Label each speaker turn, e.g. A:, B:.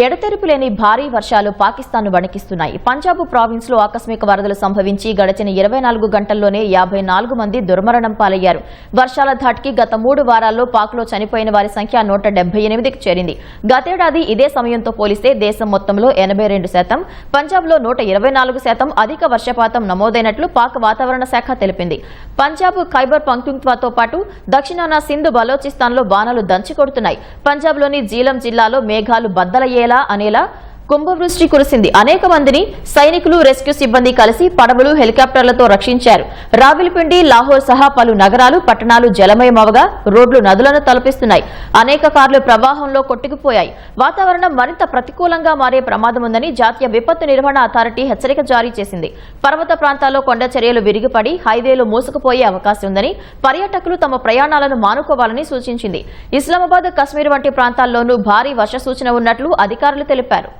A: ఎడతెరిపి లేని భారీ వర్షాలు పాకిస్తాన్ను వణికిస్తున్నాయి. పంజాబ్ ప్రావిన్స్ లో ఆకస్మిక వరదలు సంభవించి గడిచిన 24 గంటల్లోనే 54 మంది దుర్మరణం పాలయ్యారు. వర్షాల ధాటికి గత 3 వారాల్లో పాక్లో చనిపోయిన వారి సంఖ్య 178కి చేరింది. గతేడాది ఇదే సమయంతో పోలిస్తే దేశం మొత్తంలో 82%, పంజాబ్లో 124% అధిక వర్షపాతం నమోదైనట్లు పాక్ వాతావరణ శాఖ తెలిపింది. పంజాబ్, ఖైబర్ పఖ్తూన్ఖ్వాతో పాటు దక్షిణాన సింధ్, బలోచిస్తాన్లో బాణాలు దంచికొడుతున్నాయి. పంజాబ్లోని జీలం జిల్లాలో మేఘాలు బద్దలయ్యేలా అనేలా కుంభవృష్టి కురిసింది. అనేక మందిని సైనికులు, రెస్క్యూ సిబ్బంది కలిసి పడవలు, హెలికాప్టర్లతో రక్షించారు. రావిల్పిండి, లాహోర్ సహా పలు నగరాలు, పట్టణాలు జలమయమవగా రోడ్లు నదులను తలపిస్తున్నాయి. అనేక కార్లు ప్రవాహంలో కొట్టుకుపోయాయి. వాతావరణం మరింత ప్రతికూలంగా మారే ప్రమాదం ఉందని జాతీయ విపత్తు నిర్వహణ అథారిటీ హెచ్చరిక జారీ చేసింది. పర్వత ప్రాంతాల్లో కొండ చర్యలు విరిగిపడి హైవేలు మూసుకుపోయే అవకాశం ఉందని, పర్యాటకులు తమ ప్రయాణాలను మానుకోవాలని సూచించింది. ఇస్లామాబాద్, కశ్మీర్ వంటి ప్రాంతాల్లోనూ భారీ వర్ష సూచన ఉన్నట్లు అధికారులు తెలిపారు.